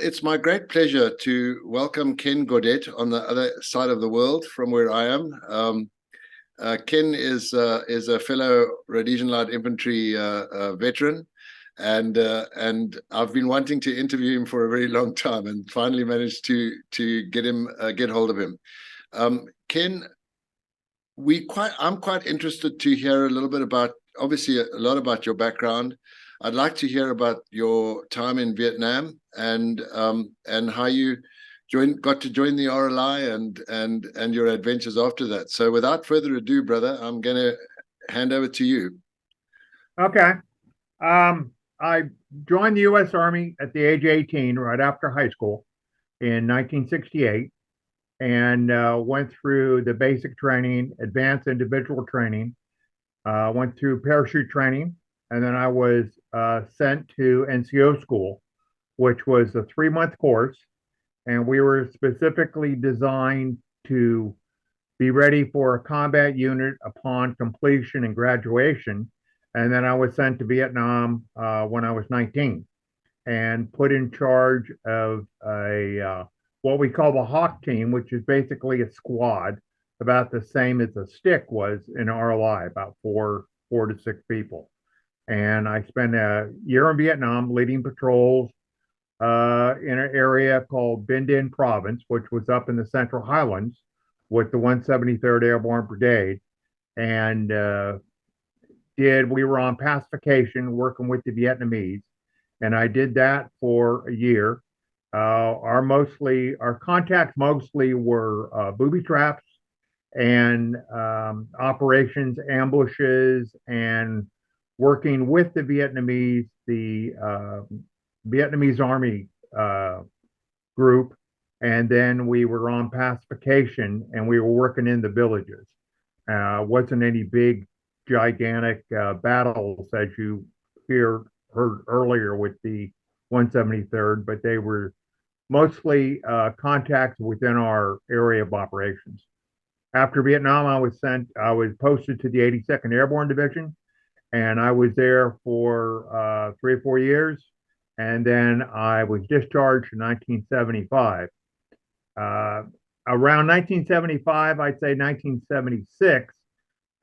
it's my great pleasure to welcome Ken Gaudet on the other side of the world from where I am. Ken is a fellow Rhodesian Light Infantry veteran, and I've been wanting to interview him for a very long time, and finally managed to get hold of him. Ken, I'm quite interested to hear a little bit about, obviously a lot about your background. I'd like to hear about your time in Vietnam and how you got to join the RLI and your adventures after that. So without further ado, brother, I'm going to hand over to you. Okay. I joined the U.S. Army at the age of 18, right after high school in 1968, and went through the basic training, advanced individual training, went through parachute training, and then I was sent to NCO school, which was a 3-month course. And we were specifically designed to be ready for a combat unit upon completion and graduation. And then I was sent to Vietnam when I was 19 and put in charge of a what we call the Hawk team, which is basically a squad, about the same as a stick was in RLI, about four to six people. And I spent a year in Vietnam leading patrols in an area called Binh Dinh Province, which was up in the Central Highlands with the 173rd Airborne Brigade. And we were on pacification working with the Vietnamese. And I did that for a year. Our contacts mostly were booby traps and operations, ambushes, and working with the Vietnamese, the Vietnamese Army group. And then we were on pacification and we were working in the villages. Wasn't any big, gigantic battles as you heard earlier with the 173rd, but they were mostly contacts within our area of operations. After Vietnam, I was posted to the 82nd Airborne Division, and I was there for 3 or 4 years. And then I was discharged in 1975. Around 1975, I'd say 1976,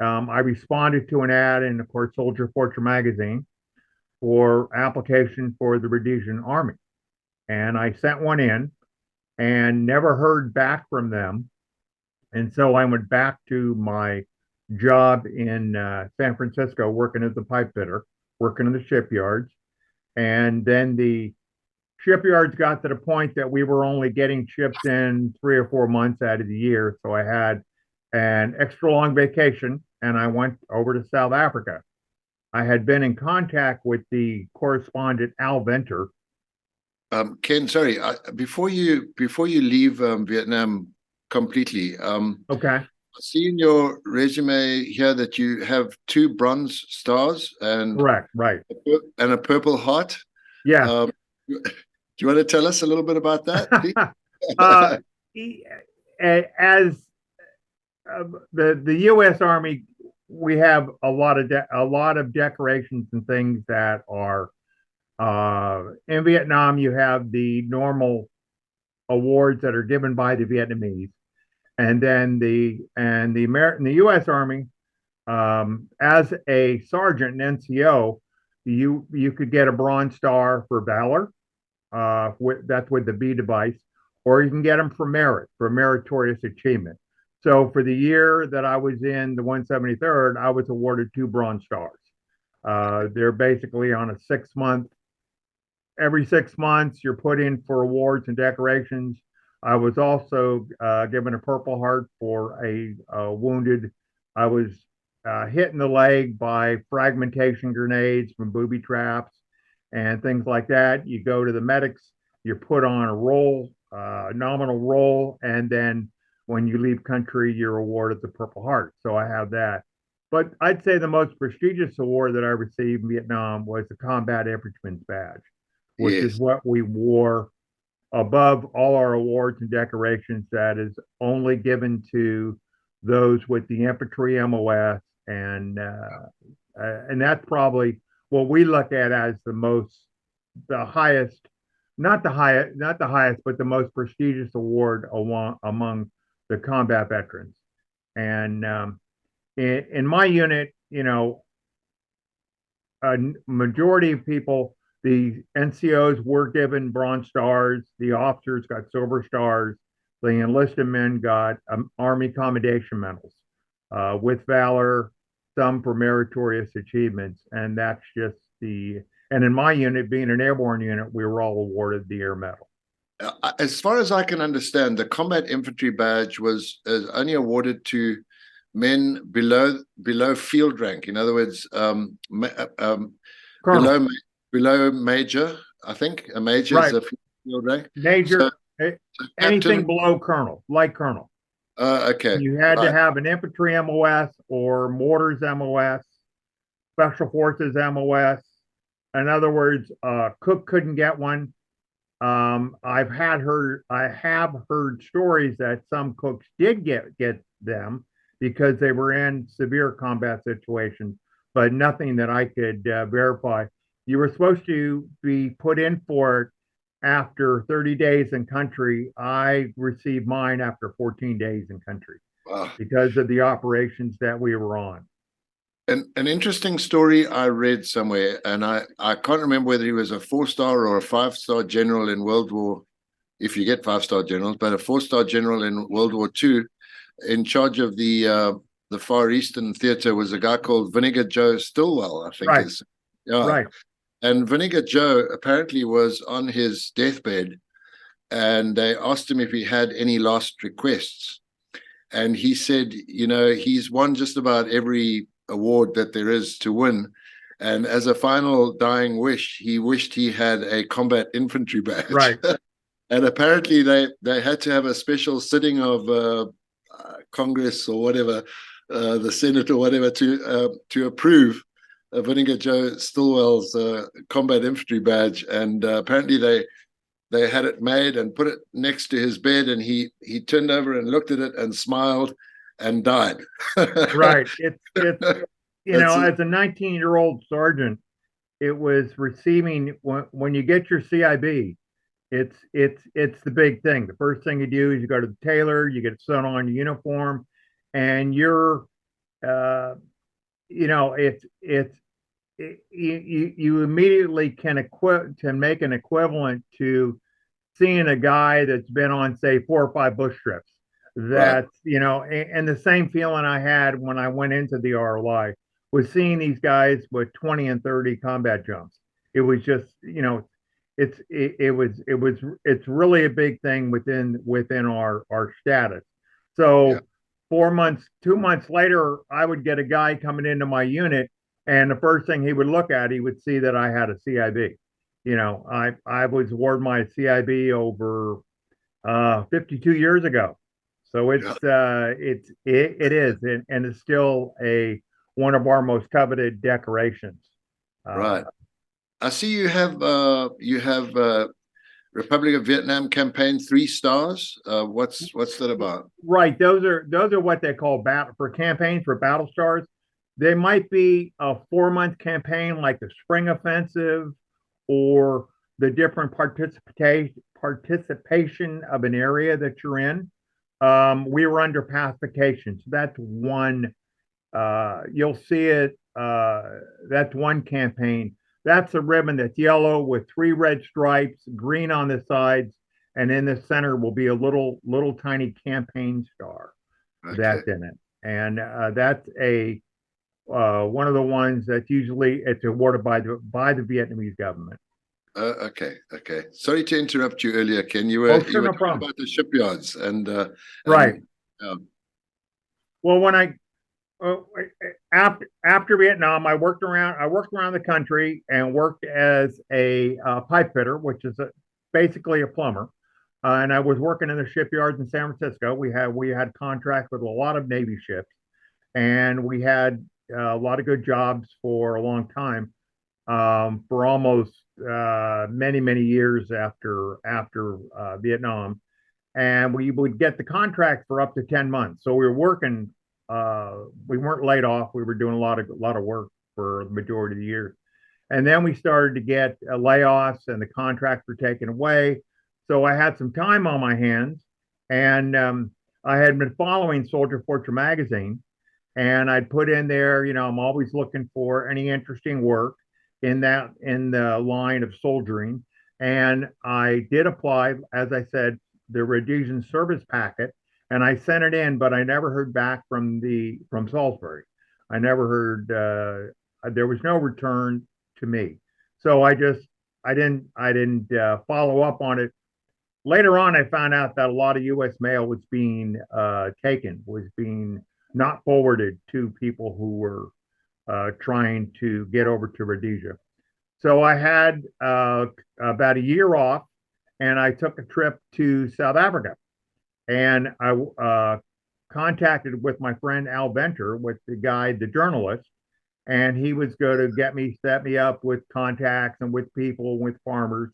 I responded to an ad in, of course, Soldier Fortune magazine for application for the Rhodesian Army. And I sent one in and never heard back from them. And so I went back to my job in San Francisco, working as a pipe fitter, working in the shipyards. And then the shipyards got to the point that we were only getting ships in 3 or 4 months out of the year. So I had an extra long vacation and I went over to South Africa. I had been in contact with the correspondent Al Venter. Ken, sorry, before you leave Vietnam completely, Okay. I see in your resume here that you have 2 bronze stars and Correct. Right. a Purple Heart. Yeah. Do you want to tell us a little bit about that, please? As the U.S. Army, we have a lot of decorations and things that are in Vietnam. You have the normal awards that are given by the Vietnamese, and then the U.S. Army, as a sergeant in NCO, you could get a Bronze Star for valor. That's with the B device, or you can get them for merit, for meritorious achievement. So for the year that I was in the 173rd, I was awarded 2 Bronze Stars. They're basically on a 6-month. Every 6 months, you're put in for awards and decorations. I was also given a Purple Heart for a wounded. I was hit in the leg by fragmentation grenades from booby traps and things like that. You go to the medics, you're put on a roll, nominal roll, and then when you leave country, you're awarded the Purple Heart. So I have that. But I'd say the most prestigious award that I received in Vietnam was the Combat Infantryman's Badge, which is what we wore above all our awards and decorations. That is only given to those with the infantry MOS, and that's probably what we look at as the highest not the highest, but the most prestigious award among the combat veterans. And in my unit, a majority of people, the NCOs were given Bronze Stars, the officers got Silver Stars, the enlisted men got Army Commendation Medals with valor, some for meritorious achievements, and that's just the. And in my unit, being an airborne unit, we were all awarded the Air Medal. As far as I can understand, the Combat Infantry Badge was only awarded to men below field rank. In other words, below major. I think a major is right. a field rank. Major, anything captain, below colonel, like colonel. Okay. You had to Right. have an infantry MOS or mortars MOS, special forces MOS. In other words, cook couldn't get one. I have heard stories that some cooks did get them because they were in severe combat situations, but nothing that I could verify. You were supposed to be put in for it after 30 days in country. I received mine after 14 days in country Wow. because of the operations that we were on. An interesting story I read somewhere, and I can't remember whether he was a 4-star or a 5-star general in World War, if you get 5-star generals, but a 4-star general in World War II, in charge of the Far Eastern Theater was a guy called Vinegar Joe Stilwell, I think Right. is. Yeah. Right. And Vinegar Joe apparently was on his deathbed, and they asked him if he had any last requests. And he said, he's won just about every award that there is to win. And as a final dying wish, he wished he had a combat infantry badge. Right. And apparently they had to have a special sitting of Congress or whatever, the Senate or whatever, to approve Vinegar Joe Stilwell's combat infantry badge. And apparently they had it made and put it next to his bed, and he turned over and looked at it and smiled and died. Right. It's as a 19-year-old sergeant, it was receiving when you get your CIB, it's the big thing. The first thing you do is you go to the tailor, you get sewn on your uniform, and you're you immediately can make an equivalent to seeing a guy that's been on, say, 4 or 5 bush trips. Right. That's, and the same feeling I had when I went into the RLI was seeing these guys with 20 and 30 combat jumps. It was just, it's really a big thing within our status. So Yeah. 4 months, 2 months later, I would get a guy coming into my unit, and the first thing he would look at, he would see that I had a CIB. I was awarded my CIB over 52 years ago. So it is, and it's still one of our most coveted decorations. Right. I see you have Republic of Vietnam campaign 3 stars. What's that about? Right. Those are what they call campaigns for battle stars. They might be a 4-month campaign like the Spring Offensive or the different participation of an area that you're in. We were under pacification, so that's one. You'll see it. That's one campaign. That's a ribbon that's yellow with 3 red stripes, green on the sides, and in the center will be a little tiny campaign star. Okay. That's in it, and that's one of the ones that usually it's awarded by the Vietnamese government. Okay. Sorry to interrupt you earlier, Ken. You were Sure, no talking problem. about the shipyards Right. Well, when after Vietnam, I worked around the country and worked as a pipe fitter, which is basically a plumber. And I was working in the shipyards in San Francisco. We had contracts with a lot of Navy ships, and we had a lot of good jobs for a long time, for almost many years after Vietnam. And we would get the contract for up to 10 months. So we were working. We weren't laid off. We were doing a lot of work for the majority of the year. And then we started to get layoffs and the contracts were taken away. So I had some time on my hands, and I had been following Soldier Fortune magazine, and I'd put in there, I'm always looking for any interesting work in the line of soldiering. And I did apply, as I said, the Rhodesian service packet, and I sent it in, but I never heard back from Salisbury. I never heard. There was no return to me, so I didn't follow up on it. Later on, I found out that a lot of U.S. mail was being was being not forwarded to people who were trying to get over to Rhodesia. So I had about a year off, and I took a trip to South Africa, and I contacted with my friend Al Venter, with the guy, the journalist, and he was going to set me up with contacts and with people, with farmers.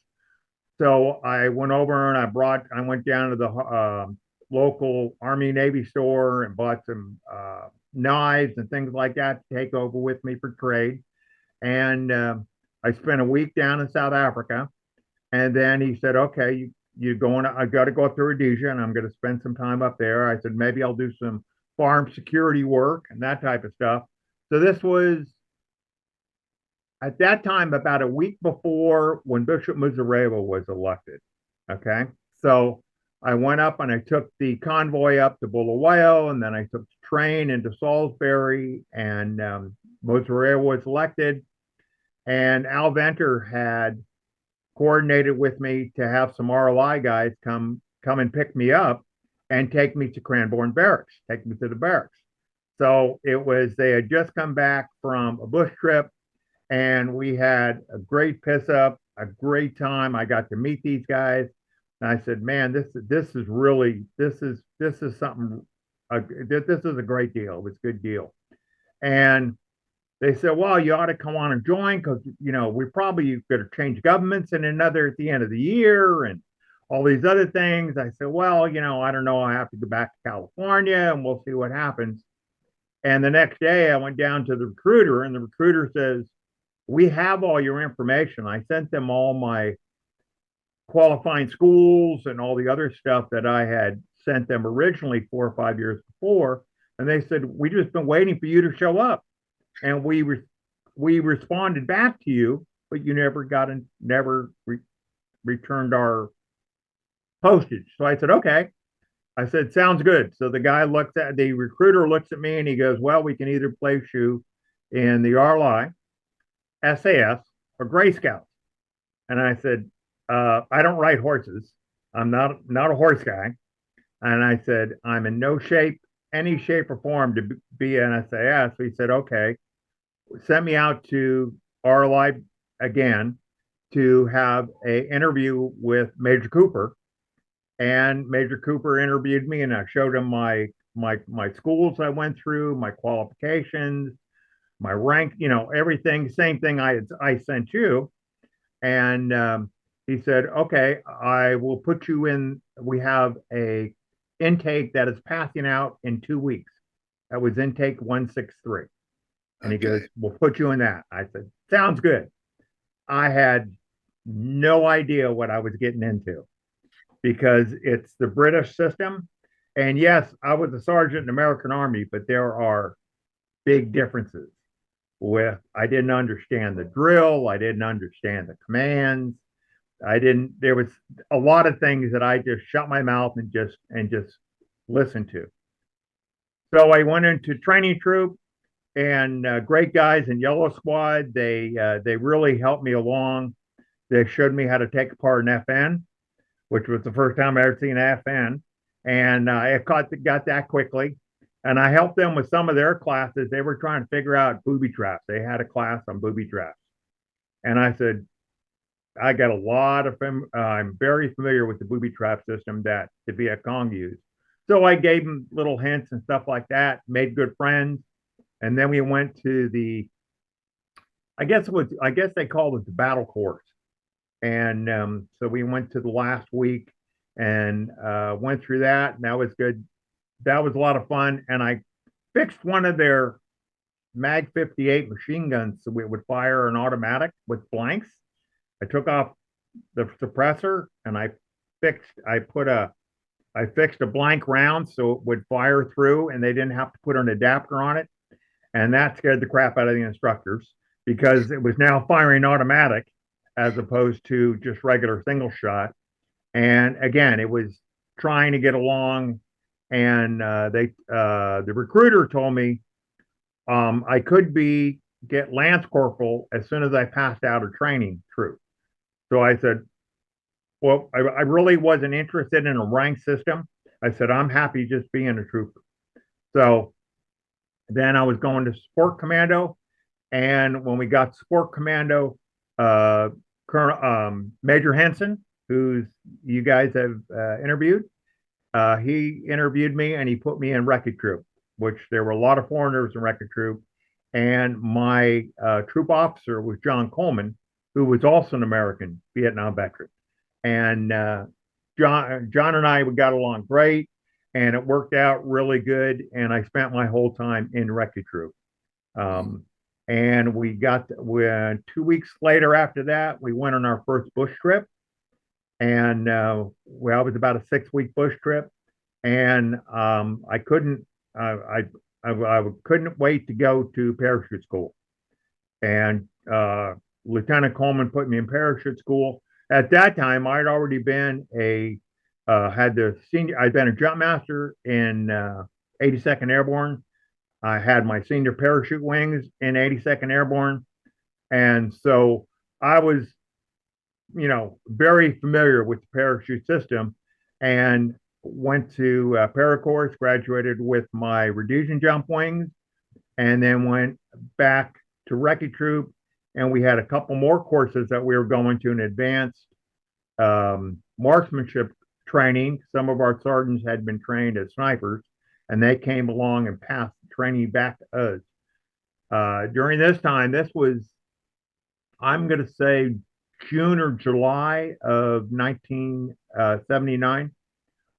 So I went over and I went down to the local Army Navy store and bought some knives and things like that to take over with me for trade. And I spent a week down in South Africa. And then he said, okay, you going, I got to go up to Rhodesia and I'm going to spend some time up there. I said, maybe I'll do some farm security work and that type of stuff. So this was at that time about a week before when Bishop Muzorewa was elected. Okay. So I went up and I took the convoy up to Bulawayo, and then I took the train into Salisbury, and Muzorewa was elected. And Al Venter had coordinated with me to have some RLI guys come and pick me up and take me to Cranbourne Barracks, take me to the barracks. So they had just come back from a bush trip, and we had a great piss up, a great time. I got to meet these guys, and I said, "Man, this is really this is something. This is a great deal. It was a good deal." And they said, "Well, you ought to come on and join because we're probably going to change governments in another at the end of the year and all these other things." I said, "Well, I don't know. I have to go back to California, and we'll see what happens." And the next day, I went down to the recruiter, and the recruiter says, "We have all your information." I sent them all my qualifying schools and all the other stuff that I had sent them originally 4 or 5 years before. And they said, "We just been waiting for you to show up. And we responded back to you, but you never returned our postage." So I said, "Okay." I said, "Sounds good." So the recruiter looks at me and he goes, "Well, we can either place you in the RLI, SAS, or Gray Scouts." And I said, "I don't ride horses. I'm not a horse guy." And I said, "I'm in no shape, any shape or form to be an SAS." So he said, "Okay." Sent me out to RLI again to have a interview with Major Cooper. And Major Cooper interviewed me, and I showed him my schools I went through, my qualifications, my rank, everything, same thing I sent you. And he said, "Okay, I will put you in. We have a intake that is passing out in 2 weeks." That was intake 163. And he goes, "We'll put you in that." I said, "Sounds good." I had no idea what I was getting into because it's the British system. And yes, I was a sergeant in the American Army, but there are big differences I didn't understand the drill. I didn't understand the commands. There was a lot of things that I just shut my mouth and just listened to. So I went into training troop, and great guys in Yellow Squad. They really helped me along. They showed me how to take apart an FN, which was the first time I ever seen an FN, and I got that quickly. And I helped them with some of their classes. They were trying to figure out booby traps. They had a class on booby traps, and I said, "I got a lot of I'm very familiar with the booby trap system that the Viet Cong used." So I gave them little hints and stuff like that. Made good friends. And then we went to I guess they called it the battle course. And so we went to the last week and went through that, and that was good. That was a lot of fun. And I fixed one of their Mag 58 machine guns, so we would fire an automatic with blanks. I took off the suppressor and I fixed a blank round so it would fire through and they didn't have to put an adapter on it. And that scared the crap out of the instructors because it was now firing automatic as opposed to just regular single shot. And again, it was trying to get along. And the recruiter told me I could get Lance Corporal as soon as I passed out of training troop. So I said, well, I really wasn't interested in a rank system. I said, I'm happy just being a trooper. So then I was going to Sport Commando. And when we got Sport Commando, Colonel Major Henson, who's you guys have interviewed, he interviewed me and he put me in Recce Troop, which there were a lot of foreigners in Recce Troop. And my troop officer was John Coleman, who was also an American Vietnam veteran. And John and I we got along great, and it worked out really good. And I spent my whole time in Recce Troop. And we got 2 weeks later after that, we went on our first bush trip. And well, it was about a 6 week bush trip. And I couldn't wait to go to parachute school. And Lieutenant Coleman put me in parachute school. At that time, I'd already been I'd been a jump master in 82nd Airborne. I had my senior parachute wings in 82nd Airborne. And so I was, very familiar with the parachute system and went to paracourse, graduated with my Rhodesian jump wings, and then went back to Recce Troop. And we had a couple more courses that we were going to in advanced marksmanship training. Some of our sergeants had been trained as snipers, and they came along and passed the training back to us. During this time, this was, I'm going to say, June or July of 1979.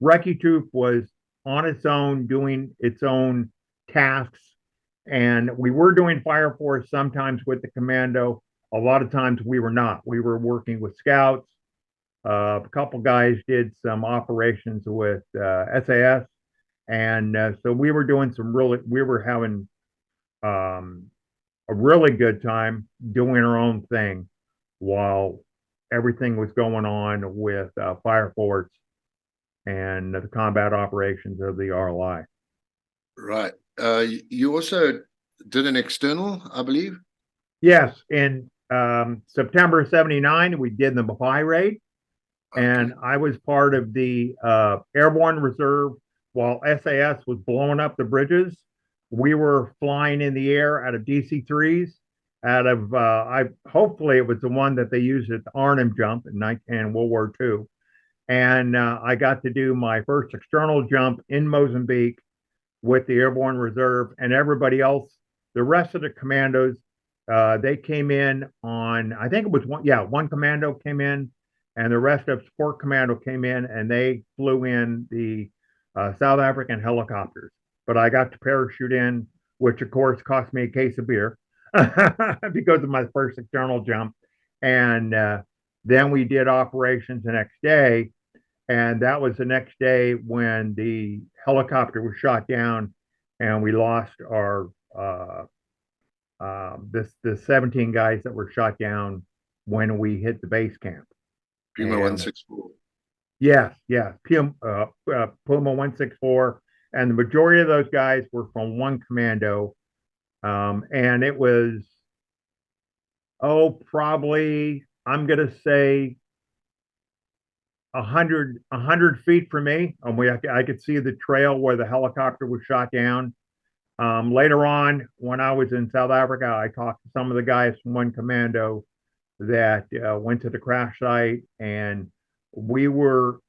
Recce Troop was on its own, doing its own tasks. And we were doing fire force sometimes with the commando. A lot of times we were not. We were working with scouts. A couple guys did some operations with SAS. And so we were doing we were having a really good time doing our own thing while everything was going on with fire force and the combat operations of the RLI. Right. You also did an external, I believe? Yes. In September 79, we did the Mapai raid. Okay. And I was part of the Airborne Reserve while SAS was blowing up the bridges. We were flying in the air out of DC-3s, out of, hopefully it was the one that they used at the Arnhem jump in World War II. And I got to do my first external jump in Mozambique with the Airborne Reserve, and everybody else, the rest of the commandos, they came in on, I think it was one commando came in, and the rest of Sport Commando came in, and they flew in the South African helicopters. But I got to parachute in, which of course cost me a case of beer because of my first external jump. And then we did operations the next day. And that was the next day when the helicopter was shot down and we lost our the 17 guys that were shot down when we hit the base camp. Puma 164. Yes, Puma 164. And the majority of those guys were from one commando. And it was, probably, I'm going to say 100 feet from me. I could see the trail where the helicopter was shot down. Later on, when I was in South Africa, I talked to some of the guys from one commando that went to the crash site, and we were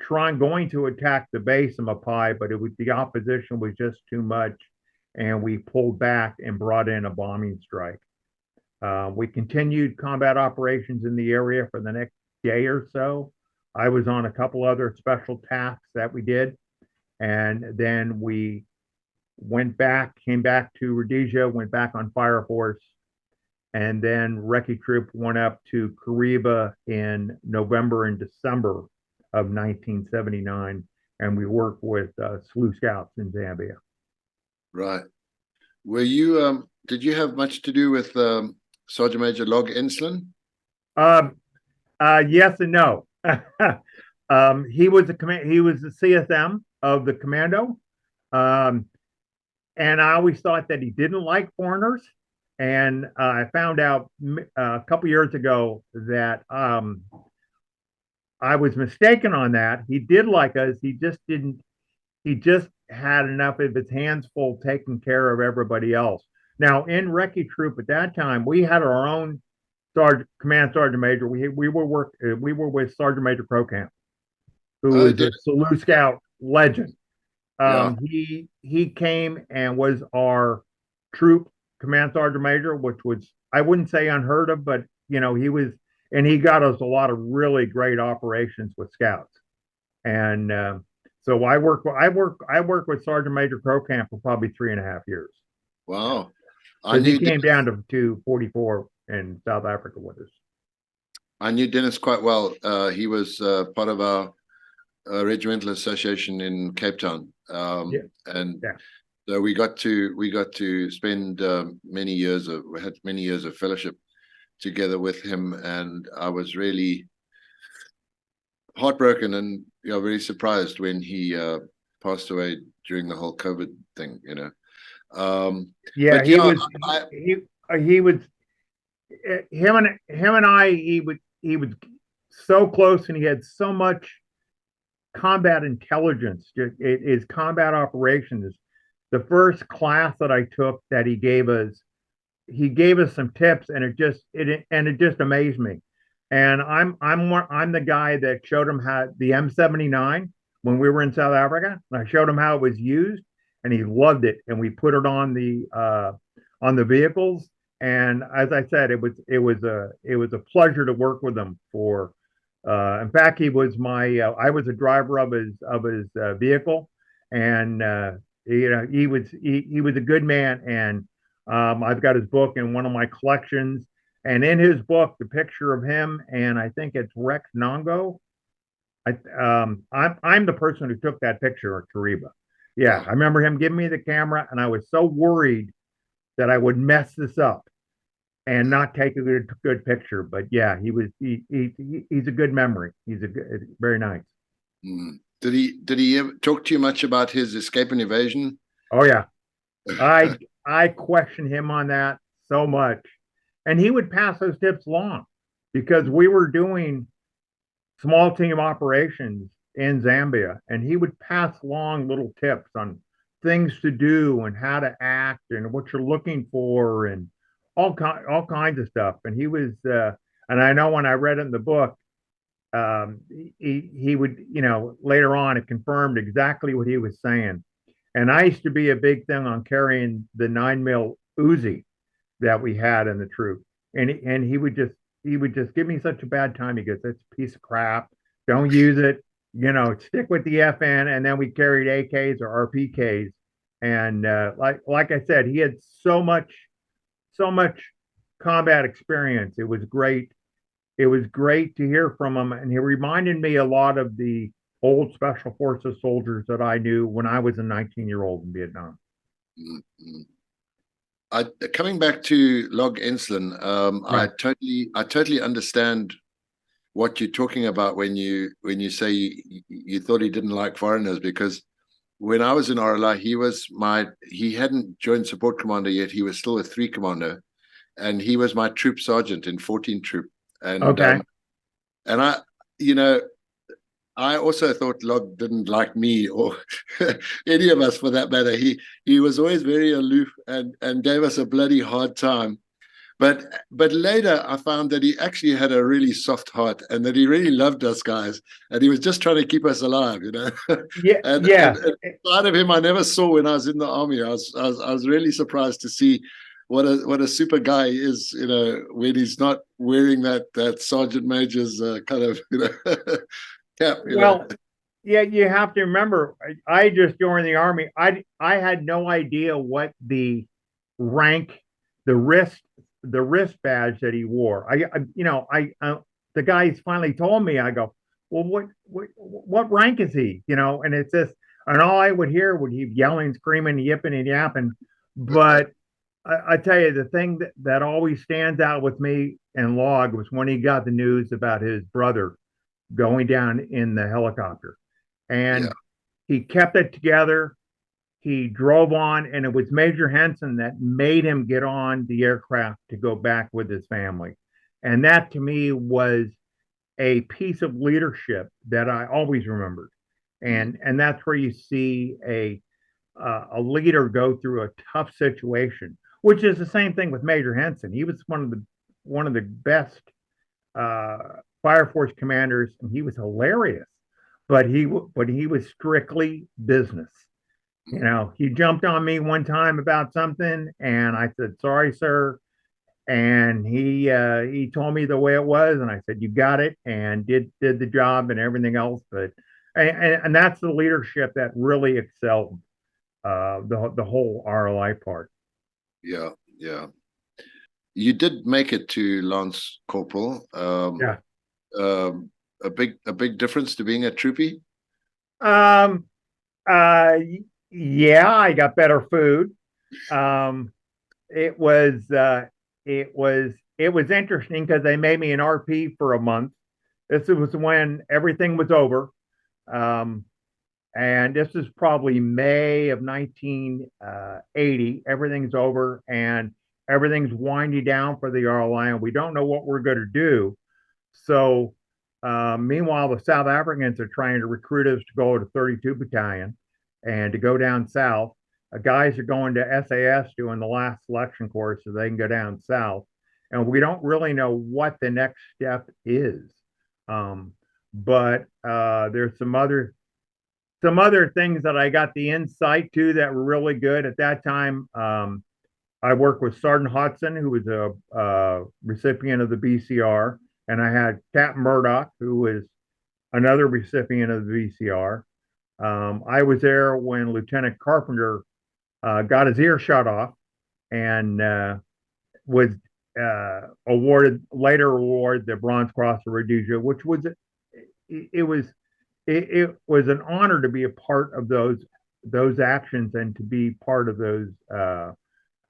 going to attack the base of Mapai, but the opposition was just too much, and we pulled back and brought in a bombing strike. We continued combat operations in the area for the next day or so. I was on a couple other special tasks that we did, and then we came back to Rhodesia, went back on Fire Force, and then Recce Troop went up to Kariba in November and December of 1979, and we worked with Slough Scouts in Zambia. Right. Were you did you have much to do with Sergeant Major Log Enslin? Yes and no. He was the CSM of the commando. And I always thought that he didn't like foreigners. And I found out a couple years ago that I was mistaken on that. He did like us. He just didn't. He just had enough of his hands full taking care of everybody else. Now in Recce Troop at that time, we had our own command sergeant major. We were with Sergeant Major Crocamp, who was a Slough Scout legend. He came and was our troop command sergeant major, which was, I wouldn't say unheard of, but he was, and he got us a lot of really great operations with scouts. And so I worked with Sergeant Major Crocamp for probably 3.5 years. Wow. Because he came down to 44 in South Africa with us. I knew Dennis quite well. He was part of our regimental association in Cape Town. So we got to spend many years of fellowship together with him, and I was really heartbroken and very surprised when he passed away during the whole COVID thing. He was him and I. He was so close, and he had so much combat intelligence. His combat operations. The first class that I took that he gave us some tips, and it just amazed me. And I'm the guy that showed him how the M79 when we were in South Africa. And I showed him how it was used, and he loved it. And we put it on the vehicles. And as I said, it was a pleasure to work with him. In fact, he was I was a driver of his vehicle, and he was a good man. And I've got his book in one of my collections. And in his book, the picture of him, and I think it's Rex Nongo. I'm the person who took that picture at Kariba. Yeah, I remember him giving me the camera, and I was so worried that I would mess this up and not take a good picture. But yeah, he's a good memory. He's very nice. Mm. Did he ever talk to you much about his escape and evasion? Oh yeah, I questioned him on that so much. And he would pass those tips along because we were doing small team operations in Zambia, and he would pass along little tips on things to do and how to act and what you're looking for and all kinds of stuff. And he was, and I know when I read it in the book, he would, later on it confirmed exactly what he was saying. And I used to be a big thing on carrying the 9mm Uzi that we had in the troop, and he would just give me such a bad time. He goes, "That's a piece of crap. Don't use it. Stick with the FN." And then we carried AKs or RPKs, and like I said, he had so much combat experience. It was great. It was great to hear from him, and he reminded me a lot of the old Special Forces soldiers that I knew when I was a 19-year-old in Vietnam. Mm-hmm. Coming back to Log Enslin, right. I totally understand what you're talking about when you say you thought he didn't like foreigners, because when I was in RLI, he hadn't joined support commander yet. He was still a 3 commander, and he was my troop sergeant in 14 troop. And okay. And I also thought Log didn't like me or any of us for that matter. He was always very aloof and gave us a bloody hard time. But later I found that he actually had a really soft heart and that he really loved us guys, and he was just trying to keep us alive, Yeah, and part of him I never saw when I was in the army. I was really surprised to see what a super guy he is, when he's not wearing that sergeant major's kind of cap. Yeah, you have to remember, I just joined the army. I had no idea what the rank, the wrist, the wrist badge that he wore. The guys finally told me. I go, well, what rank is he? And it's this, and all I would hear would he yelling, screaming, yipping, and yapping. But I tell you, the thing that always stands out with me and Log was when he got the news about his brother going down in the helicopter. Yeah. And he kept it together. He drove on, and it was Major Henson that made him get on the aircraft to go back with his family. And that to me was a piece of leadership that I always remembered. And that's where you see a leader go through a tough situation, which is the same thing with Major Henson. He was one of the best uh, Fire Force commanders, and he was hilarious. But he was strictly business. He jumped on me one time about something, and I said, "Sorry, sir." And he told me the way it was, and I said, "You got it," and did the job and everything else. And that's the leadership that really excelled the whole RLI part. Yeah, yeah. You did make it to Lance Corporal. Yeah. A big difference to being a troopy. Um. Uh. Yeah, I got better food. Um. It was. It was interesting because they made me an RP for a month. This was when everything was over. Um. And this is probably May of 1980. Everything's over and everything's winding down for the RLI, and we don't know what we're going to do. So, meanwhile, the South Africans are trying to recruit us to go to 32 Battalion and to go down south. Guys are going to SAS doing the last selection course so they can go down south. And we don't really know what the next step is. Um, but there's some other things that I got the insight to that were really good at that time. I worked with Sergeant Hodson, who was a recipient of the BCR, and I had Captain Murdoch, who was another recipient of the BCR. I was there when Lieutenant Carpenter got his ear shot off and was later awarded the Bronze Cross of Rhodesia, which was it was it was an honor to be a part of those actions and to be part of those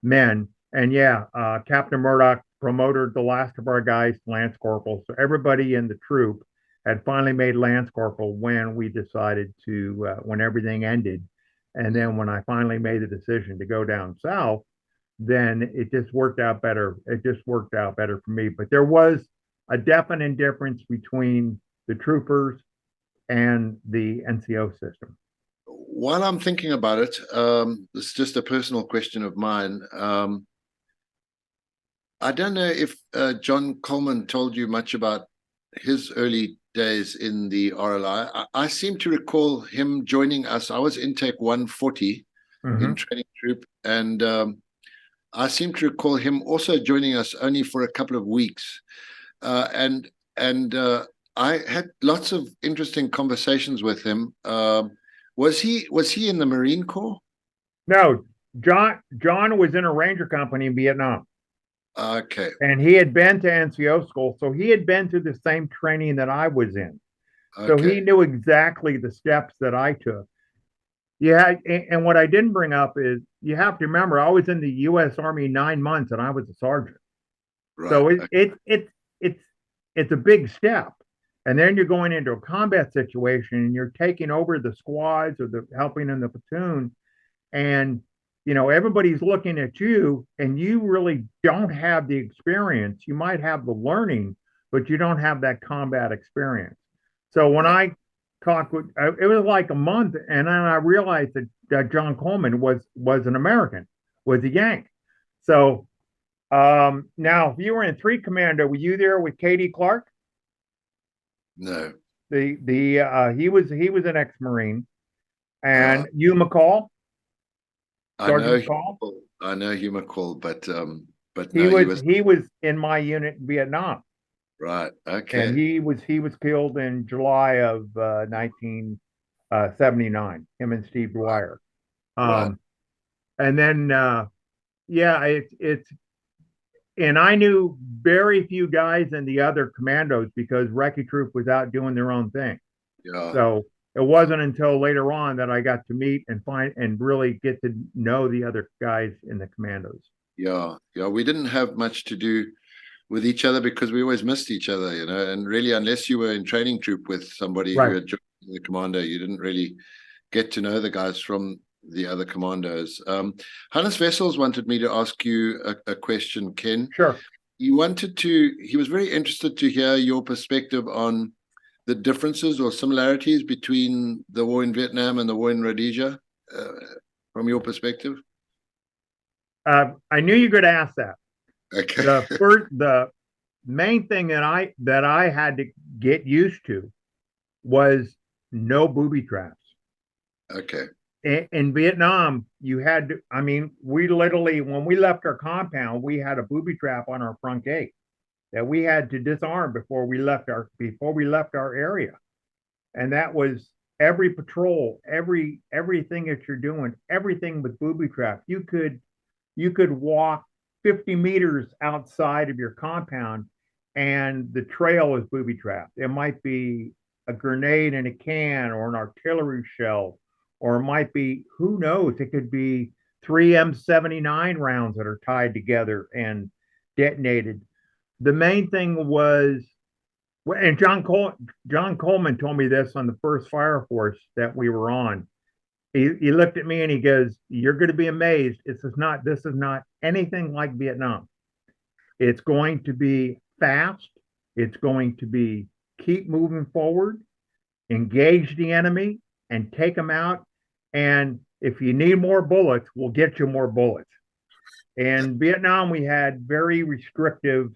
men. And yeah, Captain Murdoch promoted the last of our guys to Lance Corporal. So everybody in the troop had finally made Lance Corporal when we decided to, when everything ended. And then when I finally made the decision to go down south, then it just worked out better. It just worked out better for me. But there was a definite difference between the troopers and the NCO system. While I'm thinking about it, this is just a personal question of mine. I don't know if John Coleman told you much about his early days in the RLI. I seem to recall him joining us. I was intake 140 in training troop, and I seem to recall him also joining us only for a couple of weeks. And I had lots of interesting conversations with him. Was he in the Marine Corps? No, John was in a Ranger company in Vietnam. Okay. And he had been to NCO school, so he had been through the same training that I was in. So he knew exactly the steps that I took. Yeah, and what I didn't bring up is you have to remember I was in the U.S. Army 9 months and I was a sergeant. Right. So it's a big step. And then you're going into a combat situation and you're taking over the squads or the helping in the platoon, and everybody's looking at you and you really don't have the experience. You might have the learning, but you don't have that combat experience. So when I talked with, it was like a month, and then I realized that John Coleman was an American, was a Yank. So now if you were in 3 Commando, were you there with Katie Clark? No. He was an ex-Marine. And Hugh McCall. I know Hugh McCall, but he no, was in my unit in Vietnam. Right. Okay. And he was killed in July of 19 '79. Him and Steve Dwyer. Right. Um, and then yeah, it's and I knew very few guys in the other commandos because Recce Troop was out doing their own thing. Yeah. So it wasn't until later on that I got to meet and find and really get to know the other guys in the commandos. Yeah. Yeah. We didn't have much to do with each other because we always missed each other, and really, unless you were in training troop with somebody who Right. had joined the commando, you didn't really get to know the guys from the other commandos. Hannes Wessels wanted me to ask you a question, Ken. Sure. He was very interested to hear your perspective on the differences or similarities between the war in Vietnam and the war in Rhodesia, uh, from your perspective. I knew you were going to ask that. Okay. The main thing that I had to get used to was no booby traps. Okay. In Vietnam, you had to, I mean, we literally, when we left our compound, we had a booby trap on our front gate that we had to disarm before we left our area. And that was every patrol, everything that you're doing, everything with booby trap. You could walk 50 meters outside of your compound and the trail is booby trapped. It might be a grenade in a can or an artillery shell, or it might be, who knows, it could be three M79 rounds that are tied together and detonated. The main thing was, and John Coleman told me this on the first fire force that we were on. He looked at me and he goes, "You're going to be amazed. This is not anything like Vietnam. It's going to be fast. It's going to be keep moving forward, engage the enemy, and take them out. And if you need more bullets, we'll get you more bullets." In Vietnam, we had very restrictive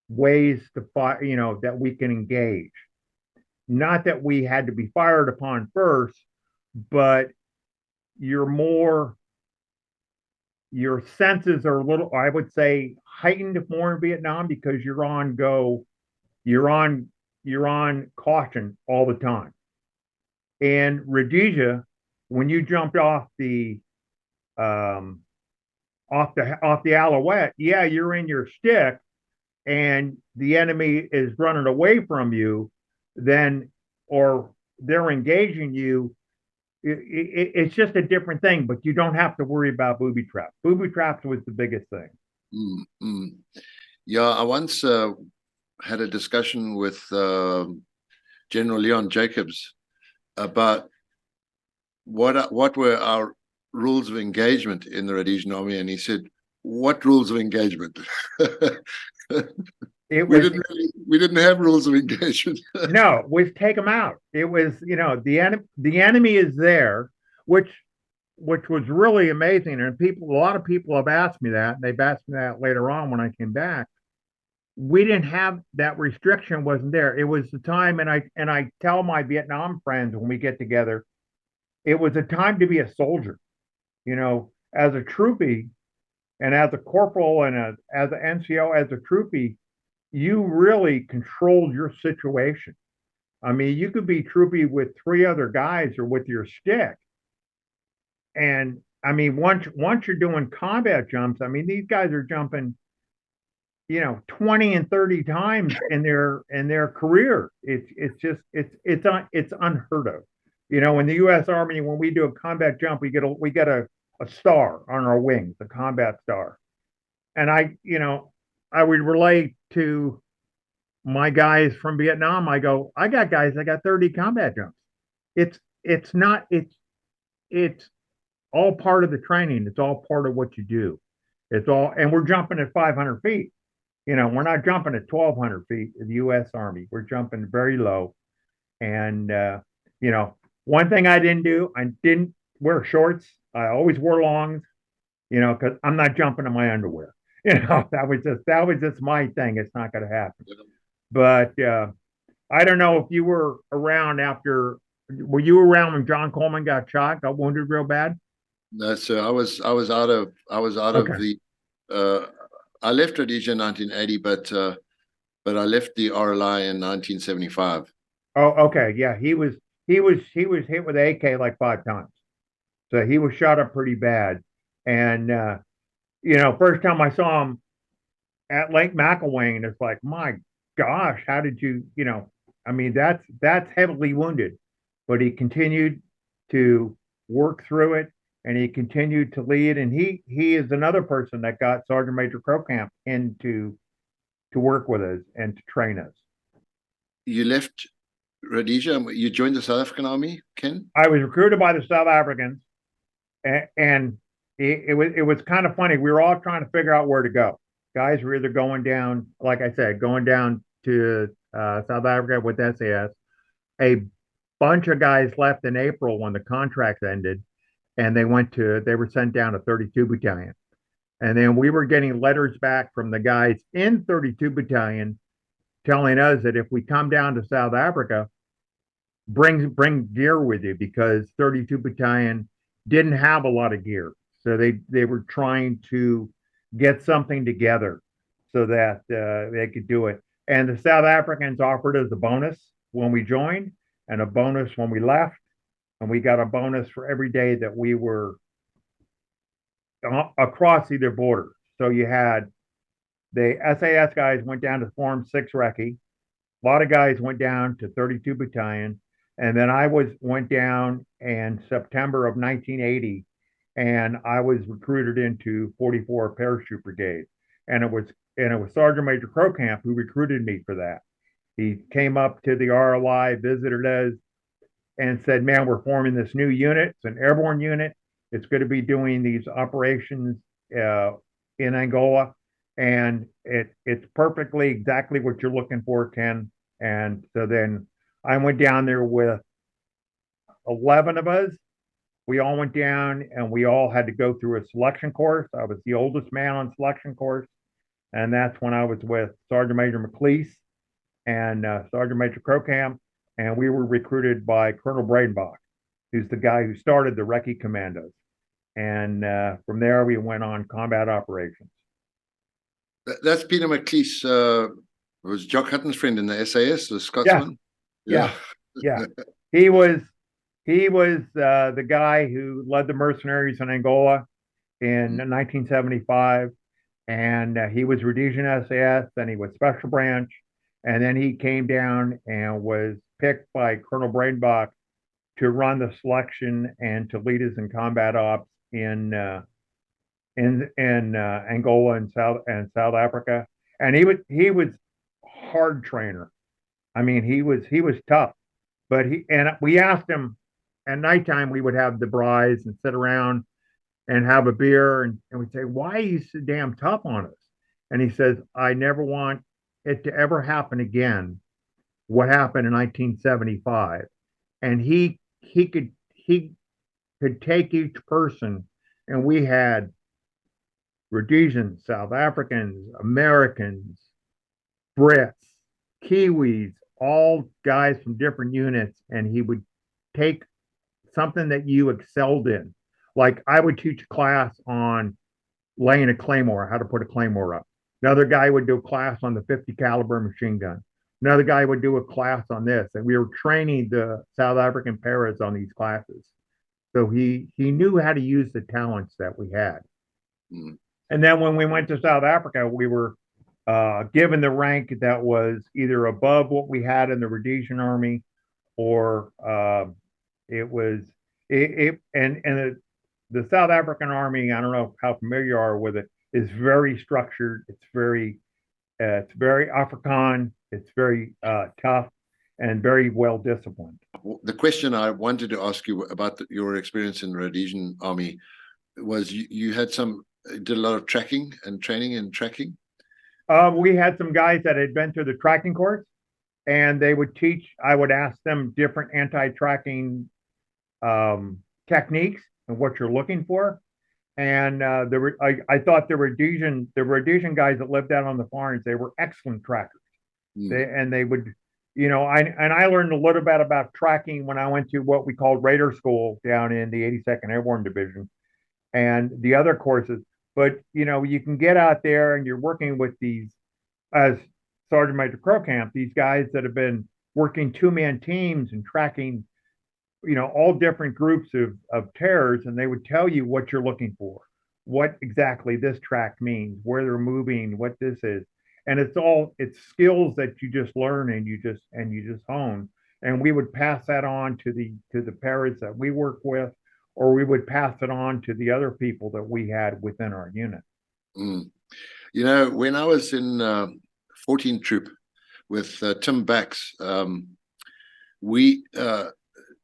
ways to fire, that we can engage. Not that we had to be fired upon first, but you're more your senses are a little, I would say, heightened more in Vietnam because you're on you're on caution all the time. And Rhodesia, when you jumped um off the Alouette, yeah, you're in your stick and the enemy is running away from you, then or they're engaging you, it's just a different thing, but you don't have to worry about booby traps. Booby traps was the biggest thing. Mm-hmm. Yeah, I once had a discussion with General Leon Jacobs about what were our rules of engagement in the Rhodesian army, and he said, "What rules of engagement?" We didn't have rules of engagement. No, we take them out. It was, the enemy is there, which was really amazing. And a lot of people have asked me that. They've asked me that later on when I came back. We didn't have that restriction, wasn't there. It was the time, and I tell my Vietnam friends when we get together, it was a time to be a soldier. As a troopie and as a corporal and as an NCO, as a troopie, you really controlled your situation. I mean, you could be troopy with three other guys or with your stick. And I mean, once you're doing combat jumps, I mean, these guys are jumping, 20 and 30 times in their career. It's unheard of. In the US Army, when we do a combat jump, we get a star on our wings, a combat star. And I would relate to my guys from Vietnam. I go, I got guys, I got 30 combat jumps. It's not, it's all part of the training. It's all part of what you do. And we're jumping at 500 feet. We're not jumping at 1,200 feet in the U.S. Army. We're jumping very low. And, one thing I didn't do, I didn't wear shorts. I always wore longs, because I'm not jumping in my underwear. That was just my thing. It's not going to happen. But I don't know if you were around were you around when John Coleman got shot, got wounded real bad? No, so I was out of Okay. the I left Rhodesia in 1980, but I left the RLI in 1975. Oh, okay. Yeah, he was he was hit with AK like 5 times. So he was shot up pretty bad. And first time I saw him at Lake McElwain, it's like, my gosh, how did I mean, that's heavily wounded, but he continued to work through it and he continued to lead. And he is another person that got Sergeant Major Crocamp into to work with us and to train us. You left Rhodesia. You joined the South African Army, Ken? I was recruited by the South Africans, and it was kind of funny. We were all trying to figure out where to go. Guys were either going down, like I said, going down to South Africa with SAS. A bunch of guys left in April when the contract ended, and they were sent down to 32 Battalion. And then we were getting letters back from the guys in 32 Battalion telling us that if we come down to South Africa, bring gear with you because 32 Battalion didn't have a lot of gear. So they were trying to get something together so that they could do it. And the South Africans offered us a bonus when we joined and a bonus when we left. And we got a bonus for every day that we were across either border. So you had the SAS guys went down to Form 6 Recce. A lot of guys went down to 32 Battalion. And then went down in September of 1980, and I was recruited into 44 Parachute Brigade, and it was Sergeant Major Crocamp who recruited me for that. He came up to the RLI, visited us, and said, "Man, we're forming this new unit. It's an airborne unit. It's going to be doing these operations in Angola, and it's perfectly exactly what you're looking for, Ken." And so then I went down there with 11 of us. We all went down and we all had to go through a selection course. I was the oldest man on selection course. And that's when I was with Sergeant Major McLeese and Sergeant Major Crocamp. And we were recruited by Colonel Bradenbach, who's the guy who started the Recce Commandos. And from there, we went on combat operations. That's Peter McLeese. Was Jock Hutton's friend in the SAS, the Scotsman? Yeah. He was the guy who led the mercenaries in Angola in 1975, and he was Rhodesian SAS, then he was Special Branch, and then he came down and was picked by Colonel Bradenbach to run the selection and to lead us in combat ops in Angola and South Africa, and he was hard trainer. I mean, he was tough, but we asked him at nighttime. We would have the braais and sit around and have a beer, and we'd say, "Why are you so damn tough on us?" And he says, "I never want it to ever happen again. What happened in 1975?" And he could take each person, and we had Rhodesians, South Africans, Americans, Brits, Kiwis, all guys from different units, and he would take something that you excelled in. Like I would teach a class on laying a claymore, how to put a claymore up. Another guy would do a class on the 50 caliber machine gun. Another guy would do a class on this, and we were training the South African paras on these classes. So he knew how to use the talents that we had. Mm. And then when we went to South Africa, we were given the rank that was either above what we had in the Rhodesian Army, or it was the South African Army. I don't know how familiar you are with it. Is very structured. It's very Afrikaan. It's very tough and very well disciplined. The question I wanted to ask you about your experience in the Rhodesian Army was you did a lot of tracking and training in tracking. We had some guys that had been through the tracking course, and they would teach. I would ask them different anti-tracking techniques and what you're looking for. And I thought the Rhodesian guys that lived out on the farms, they were excellent trackers. They would, I learned a little bit about tracking when I went to what we called Raider School down in the 82nd Airborne Division and the other courses. But you can get out there and you're working with these, as Sergeant Major Crocamp, these guys that have been working two-man teams and tracking all different groups of terrors, and they would tell you what you're looking for, what exactly this track means, where they're moving, what this is. And it's skills that you just learn and you just hone. And we would pass that on to the parents that we work with, or we would pass it on to the other people that we had within our unit. Mm. When I was in 14 Troop with Tim Bax, we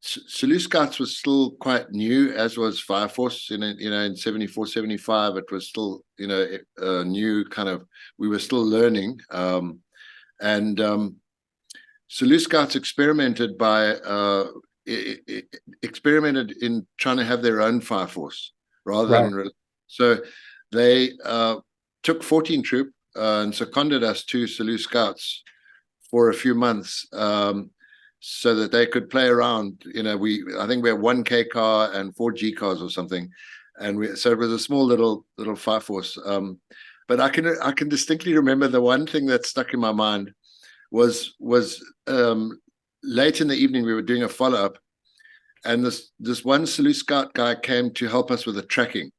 Sulu Scouts was still quite new, as was Fire Force. In 74, 75, it was still a new kind of. We were still learning, and Sulu Scouts experimented in trying to have their own Fire Force rather Right. than. So they took 14 Troop and seconded us to Sulu Scouts for a few months. So that they could play around. I think we had 1K car and 4G cars or something, and so it was a small little Fire Force. But I can distinctly remember the one thing that stuck in my mind was late in the evening we were doing a follow up, and this one Sulu Scout guy came to help us with the tracking,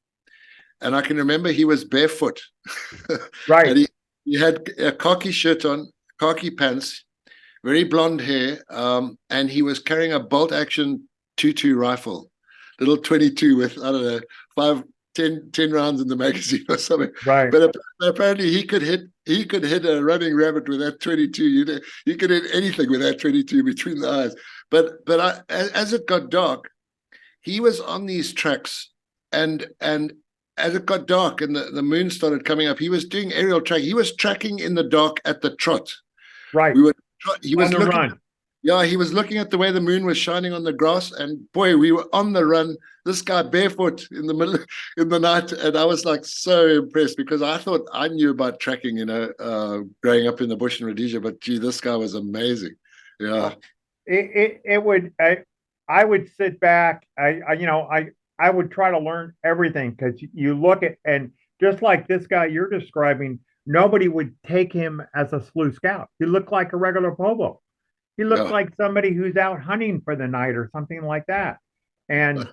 and I can remember he was barefoot, Right. and he had a khaki shirt on, khaki pants, very blonde hair, and he was carrying a bolt action 22 rifle, little 22 with, I don't know, 10 rounds in the magazine or something. Right. But apparently he could hit a running rabbit with that 22. You could hit anything with that 22 between the eyes. But as it got dark, he was on these tracks, and as it got dark and the moon started coming up, he was doing aerial tracking. He was tracking in the dark at the trot. Right. He was on the looking. run. Yeah, he was looking at the way the moon was shining on the grass, and boy, we were on the run. This guy barefoot in the middle in the night, and I was like so impressed because I thought I knew about tracking, growing up in the bush in Rhodesia, but gee, this guy was amazing. Yeah, I would sit back. I would try to learn everything, because you look at, and just like this guy you're describing, nobody would take him as a Slu Scout. He looked like a regular Pobo. He looked yeah, like somebody who's out hunting for the night or something like that. And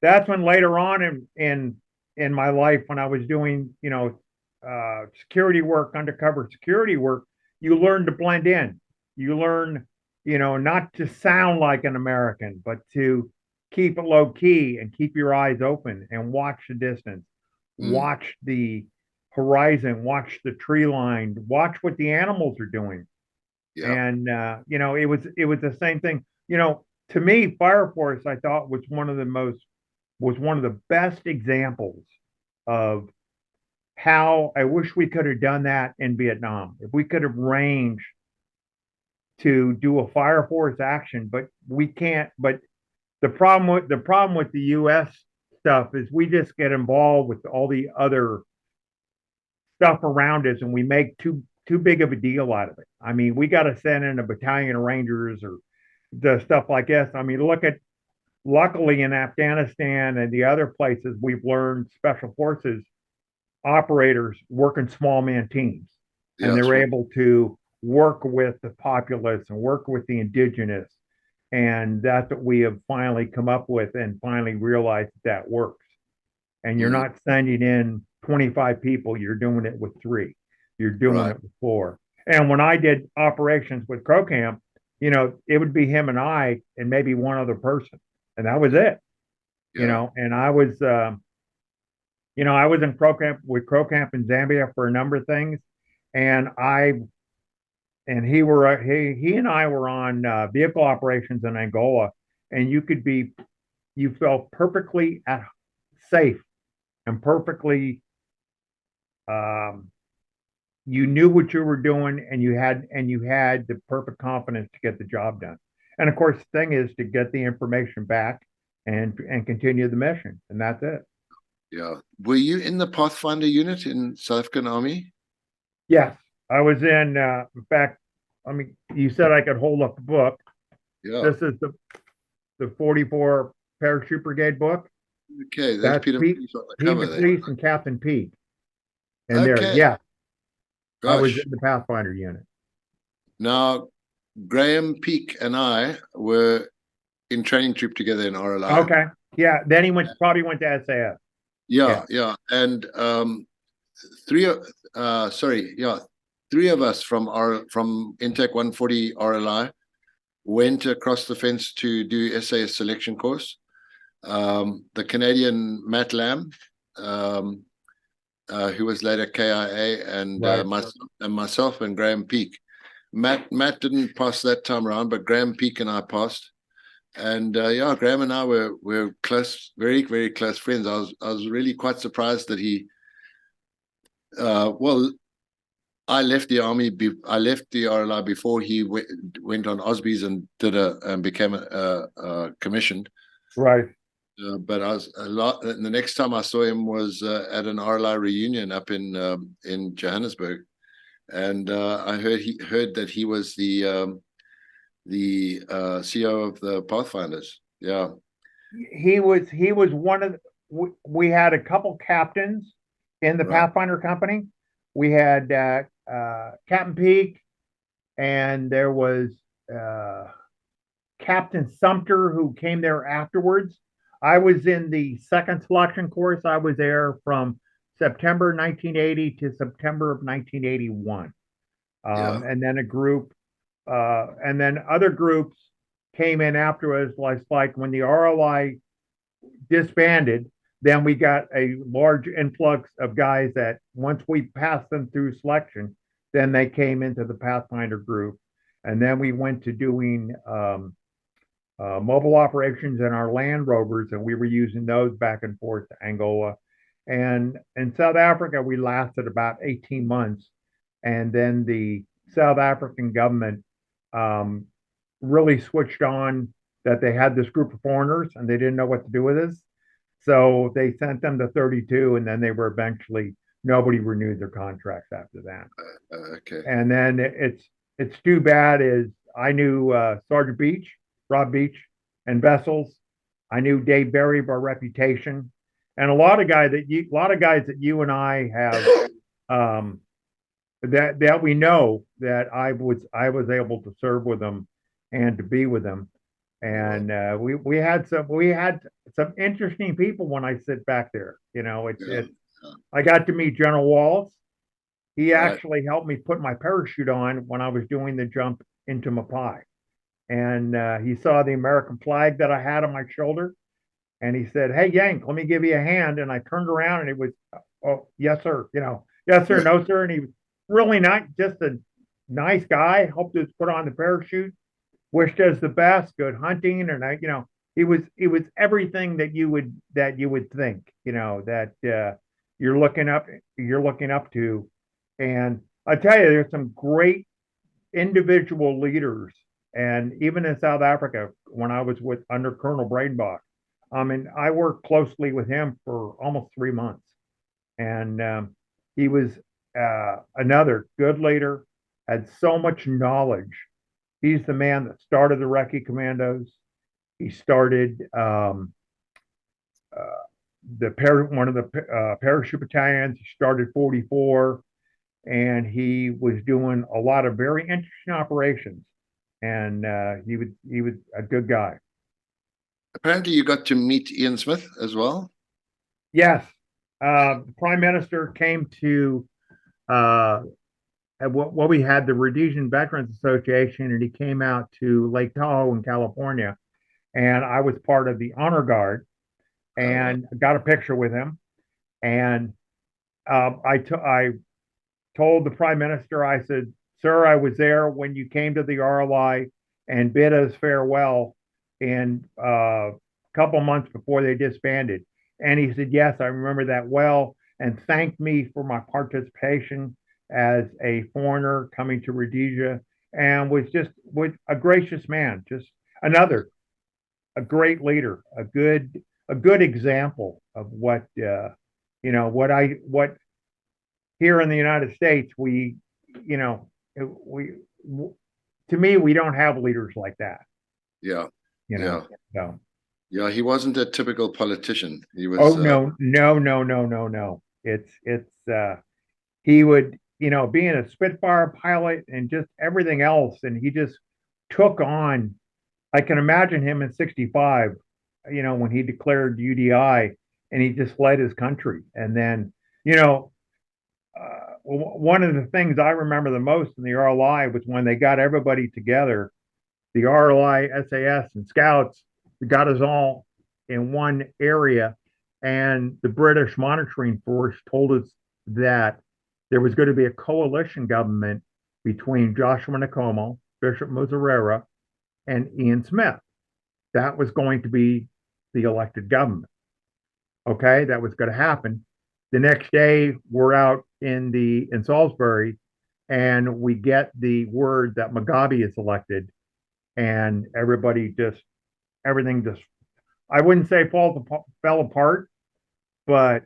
that's when later on in my life, when I was doing security work, undercover security work, you learn to blend in. You learn, not to sound like an American, but to keep it low key and keep your eyes open and watch the distance, watch the horizon, watch the tree line, watch what the animals are doing. yeah, And it was the same thing. To me, Fire Force, I thought, was one of the best examples of how I wish we could have done that in Vietnam. If we could have arranged to do a Fire Force action, but we can't. But the problem with the U.S. stuff is we just get involved with all the other stuff around us, and we make too big of a deal out of it. I mean, we got to send in a battalion of Rangers or the stuff like this. I mean, luckily in Afghanistan and the other places, we've learned special forces operators work in small man teams, and yeah. they're able to work with the populace and work with the indigenous. And that's what we have finally come up with and finally realized that works. And you're not sending in 25 people, you're doing it with 3. You're doing Right. it with 4. And when I did operations with Crow Camp, it would be him and I and maybe one other person. And that was it. Yeah. And I was in Crow Camp with Crow Camp in Zambia for a number of things. And he and I were on vehicle operations in Angola, and you felt perfectly safe and perfectly, um, you knew what you were doing, and you had the perfect confidence to get the job done. And of course, the thing is to get the information back and continue the mission, and that's it. Yeah. Were you in the Pathfinder unit in South African Army? Yes, I was in fact, I mean, you said I could hold up the book. Yeah. This is the 44 Parachute Brigade book. Okay, there's That's Peter Pete, Matthews on the Pete cover there. McLeese and Captain Pete. And there, Okay, yeah, I was gosh. in the Pathfinder unit. Now, Graham Peak and I were in training troop together in RLI. Okay. Yeah. Then he probably went to SAS. Yeah. And three of us from Intec 140 RLI went across the fence to do SAS selection course. The Canadian Matt Lamb, who was later KIA, and myself and Graham Peake. Matt didn't pass that time around, but Graham Peake and I passed. And Graham and I were close, very, very close friends. I was really quite surprised that he. I left the army. I left the RLI before he went on Osby's and became a commissioned. Right. But I was the next time I saw him was at an RLI reunion up in Johannesburg, and I heard that he was the CEO of the Pathfinders. Yeah, he was one of we had a couple captains in the Pathfinder company. We had Captain Peake, and there was Captain Sumter, who came there afterwards. I was in the second selection course. I was there from September 1980 to September of 1981. And then and then other groups came in after us, like when the RLI disbanded, then we got a large influx of guys that once we passed them through selection, then they came into the Pathfinder group. And then we went to doing mobile operations in our Land Rovers, and we were using those back and forth to Angola. And in South Africa, we lasted about 18 months. And then the South African government really switched on that they had this group of foreigners and they didn't know what to do with us. So they sent them to 32, and then they were eventually, nobody renewed their contracts after that. Okay. And then it's too bad is I knew Sergeant Beach, Rob Beach, and Wessels. I knew Dave Berry of our reputation, and a lot of guys that you and I have that we know that I was able to serve with them and to be with them. And we had some interesting people when I sit back there. I got to meet General Walls. He actually helped me put my parachute on when I was doing the jump into Mapai. And he saw the American flag that I had on my shoulder. And he said, "Hey, Yank, let me give you a hand." And I turned around and it was, "Oh, yes, sir." Yes, sir, no, sir. And he was really just a nice guy, helped us put on the parachute, wished us the best, good hunting. And he was everything that you would think, that you're looking up to. And I tell you, there's some great individual leaders. And even in South Africa, when I was under Colonel Bradenbach, I worked closely with him for almost 3 months. And he was another good leader, had so much knowledge. He's the man that started the Recce Commandos. He started one of the parachute battalions. He started 44, and he was doing a lot of very interesting operations. And he was a good guy. Apparently, you got to meet Ian Smith as well. Yes, the Prime Minister came to what we had the Rhodesian Veterans Association, and he came out to Lake Tahoe in California, and I was part of the honor guard, and got a picture with him. And I told the Prime Minister, I said, "Sir, I was there when you came to the RLI and bid us farewell in a couple months before they disbanded." And he said, "Yes, I remember that well," and thanked me for my participation as a foreigner coming to Rhodesia, and was a gracious man, just a great leader, a good example of what here in the United States, we to me, we don't have leaders like that. Yeah. So. Yeah, he wasn't a typical politician. He was. Oh, no. He would, being a Spitfire pilot and just everything else, and he just took on I can imagine him in 65, when he declared UDI and he just led his country. And then, you know, one of the things I remember the most in the RLI was when they got everybody together, the RLI, SAS, and Scouts, got us all in one area. And the British monitoring force told us that there was going to be a coalition government between Joshua Nkomo, Bishop Muzorewa, and Ian Smith. That was going to be the elected government. Okay, that was going to happen. The next day, we're out in Salisbury, and we get the word that Mugabe is elected, and everything just, I wouldn't say fell apart, but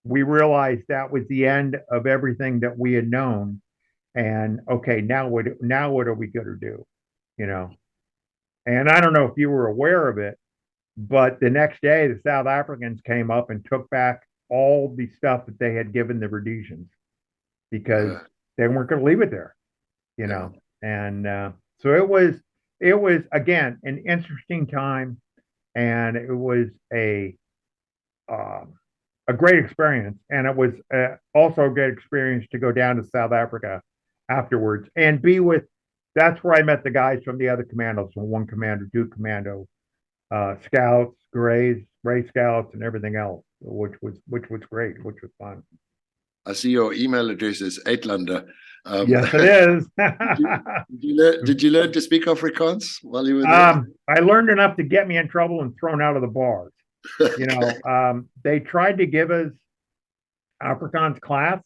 we realized that was the end of everything that we had known. And okay, now what are we going to do? You know, and I don't know if you were aware of it, but the next day, the South Africans came up and took back all the stuff that they had given the Rhodesians because they weren't going to leave it there, you know. And so it was again an interesting time, and it was a great experience, and it was also a great experience to go down to South Africa afterwards and be with. That's where I met the guys from the other commandos, from one commando, two commando, scouts, Gray Scouts, and everything else, which was great, which was fun. I see your email address is Uitlander. Yes, it is. Did you learn to speak Afrikaans while you were there? I learned enough to get me in trouble and thrown out of the bars. They tried to give us Afrikaans class,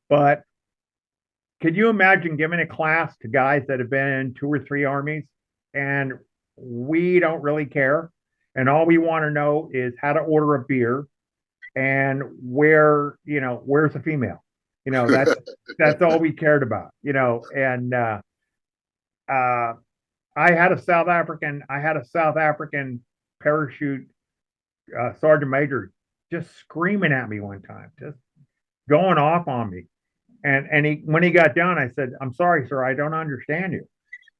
but could you imagine giving a class to guys that have been in 2 or 3 armies, and we don't really care, and all we want to know is how to order a beer and where's the female. That's all we cared about. And I had a South African parachute sergeant major just screaming at me one time, just going off on me. And when he got done, I said, "I'm sorry, sir, I don't understand you."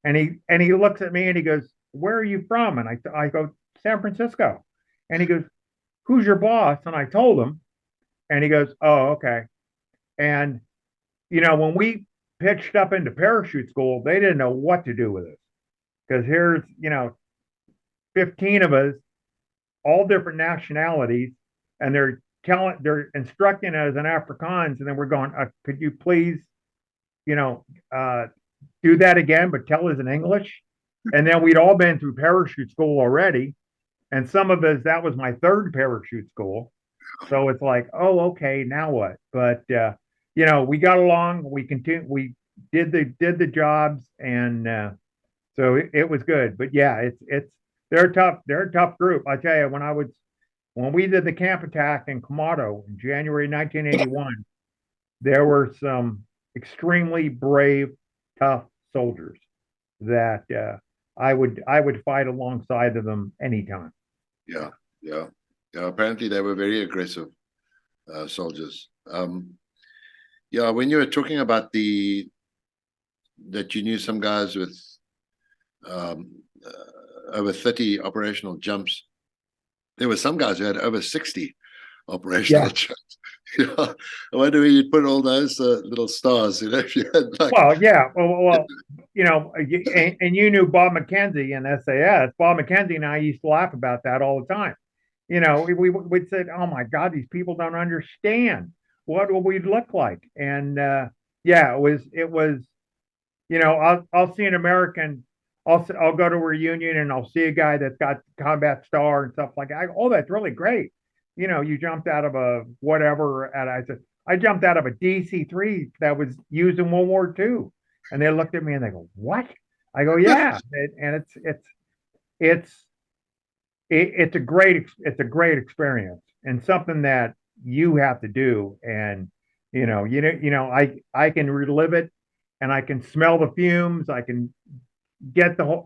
And he looks at me and he goes, "Where are you from?" And I go, "San Francisco." And he goes, "Who's your boss?" And I told him, and he goes, "Oh, okay." And when we pitched up into parachute school, they didn't know what to do with us because here's 15 of us, all different nationalities, and they're instructing us in Afrikaans, and then we're going, "Could you please, do that again, but tell us in English?" And then we'd all been through parachute school already, and some of us, that was my 3rd parachute school. So it's like, oh, okay, now what? But we got along. We continued. We did the jobs, and so it was good. But yeah, they're tough. They're a tough group. I tell you, when we did the camp attack in Komodo in January 1981, there were some extremely brave, tough soldiers that I would fight alongside of them anytime. Yeah. Apparently, they were very aggressive soldiers. When you were talking about that you knew some guys with over 30 operational jumps, there were some guys who had over 60 operational jumps. I wonder where you'd put all those little stars. If you had well, yeah, well, and you knew Bob McKenzie in SAS. Bob McKenzie and I used to laugh about that all the time. We'd say, "Oh my God, these people don't understand what we'd look like." And it was. I'll see an American. I'll go to a reunion and I'll see a guy that's got combat star and stuff like that. Oh, that's really great. You jumped out of a whatever. And I said, I jumped out of a DC-3 that was used in World War II. And they looked at me and they go, "What?" I go, "Yeah." And it's a great experience and something that you have to do. And I can relive it, and I can smell the fumes. I can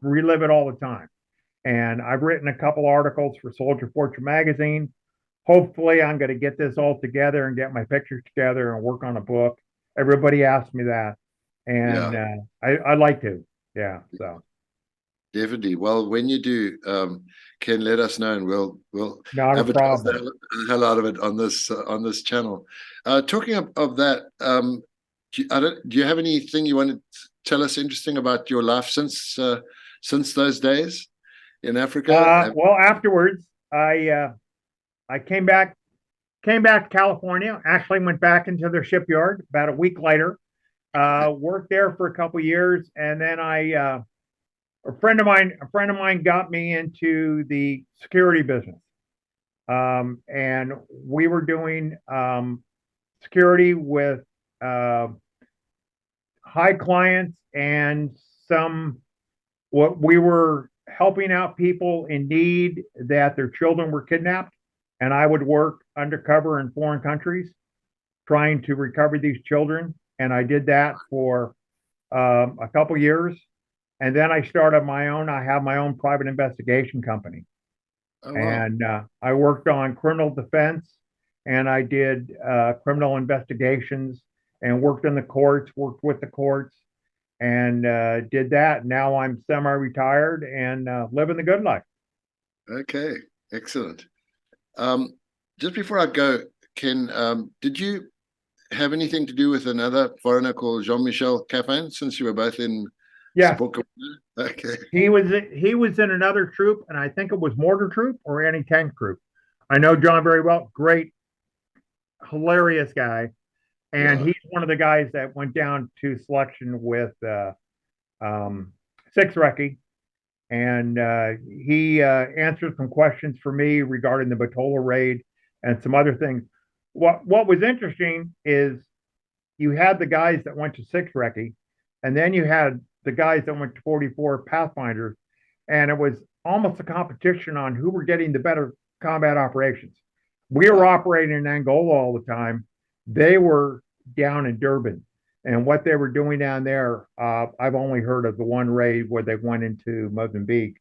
relive it all the time. And I've written a couple articles for Soldier Fortune magazine. Hopefully, I'm going to get this all together and get my pictures together and work on a book. Everybody asks me that, and I'd like to. Yeah. So definitely. Well, when you do, Ken, let us know, and we'll Not a advertise problem. the hell out of it on this channel. Talking of that, do you have anything you want to tell us interesting about your life since those days in Africa? Well, afterwards, I came back to California. Actually, went back into their shipyard about a week later. Worked there for a couple years, and then a friend of mine got me into the security business. And we were doing security with uh, high clients and some what we were helping out people in need that their children were kidnapped. And I would work undercover in foreign countries trying to recover these children. And I did that for a couple years. And then I started my own, I have my own private investigation company. Oh wow. And I worked on criminal defense and I did criminal investigations and worked in the courts, worked with the courts, and did that. Now I'm semi-retired and living the good life. Okay, excellent. Um, just before I go, Ken, did you have anything to do with another foreigner called Jean-Michel Caffin, since you were both in Yes, support? Okay. he was in another troop, and I think it was mortar troop or anti-tank troop. I know John very well. Great, hilarious guy, and Yeah. he's one of the guys that went down to selection with Six Recce, and he answered some questions for me regarding the Batola raid and some other things. What was interesting is you had the guys that went to Six Recce, and then you had the guys that went to 44 Pathfinders, and it was almost a competition on who were getting the better combat operations. We were Right. operating in Angola all the time. They were down in Durban. And what they were doing down there, I've only heard of the one raid where they went into Mozambique.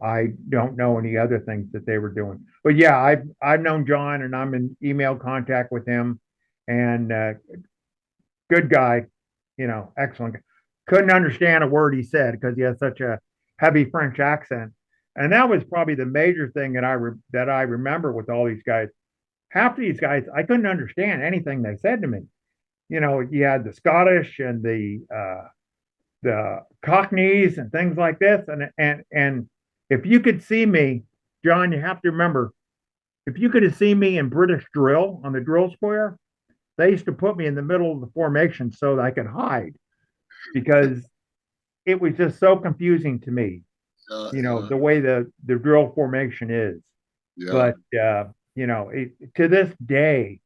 I don't know any other things that they were doing. But yeah, I've known John and I'm in email contact with him. And good guy, excellent. Couldn't understand a word he said because he has such a heavy French accent. And that was probably the major thing that I remember with all these guys. Half of these guys, I couldn't understand anything they said to me. You had the Scottish and the Cockneys and things like this. And if you could see me, John, you have to remember, if you could have seen me in British drill on the drill square, they used to put me in the middle of the formation so that I could hide because it was just so confusing to me, Yeah. the way the drill formation is. Yeah. But to this day,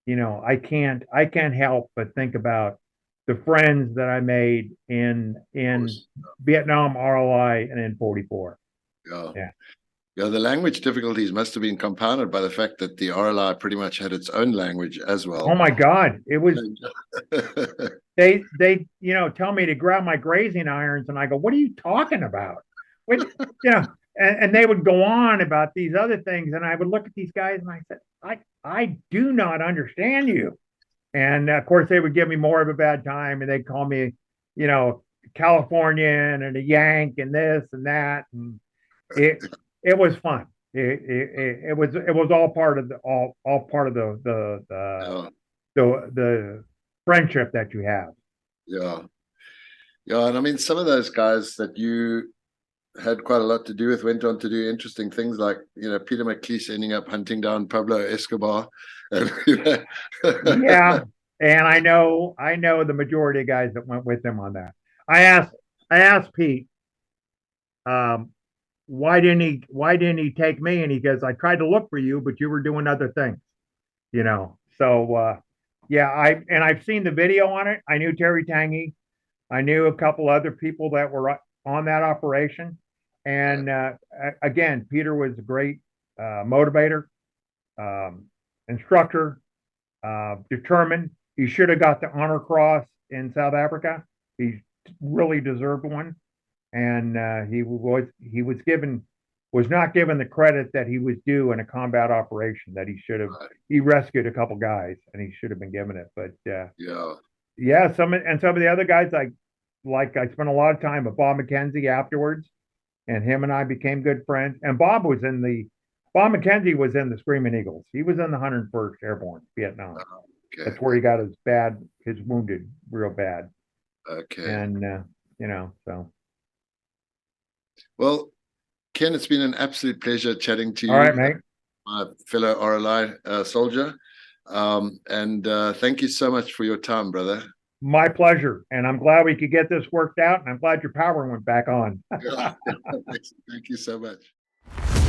I can't help but think about the friends that I made Of in course. Vietnam, RLI, and in 44. Yeah. Yeah. Yeah. The language difficulties must have been compounded by the fact that the RLI pretty much had its own language as Oh well. my God. It was they tell me to grab my grazing irons and I go, what are you talking about? What you know, and they would go on about these other things and I would look at these guys and I said, I do not understand you. And of course they would give me more of a bad time and they'd call me, you know, Californian and a Yank and this and that. And it it was fun. It was all part of all part of Yeah. the friendship that you have. Yeah. Yeah. And I mean, some of those guys that you had quite a lot to do with went on to do interesting things like, Peter McLeish ending up hunting down Pablo Escobar. And, Yeah, and I know the majority of guys that went with him on that. I asked I asked Pete, um, why didn't he take me? And he goes, I tried to look for you, but you were doing other things, you know. So yeah, I've seen the video on it. I knew Terry Tangy. I knew a couple other people that were on that operation. Right. And again, Peter was a great motivator, um, instructor, determined. He should have got the honor cross in South Africa. He really deserved one, and he was not given the credit that he was due in a combat operation that he should have. Right. He rescued a couple guys, and he should have been given it. But Yeah. yeah, some of the other guys, I spent a lot of time with Bob McKenzie afterwards. and him and I became good friends. And Bob McKenzie was in the Screaming Eagles. He was in the 101st Airborne, Vietnam. Okay. That's where he got his wounded real bad. Okay. And, so. Well, Ken, it's been an absolute pleasure chatting to you. All right, mate. My fellow RLI soldier. And thank you so much for your time, brother. My pleasure. And I'm glad we could get this worked out. And I'm glad your power went back on. Thank you so much.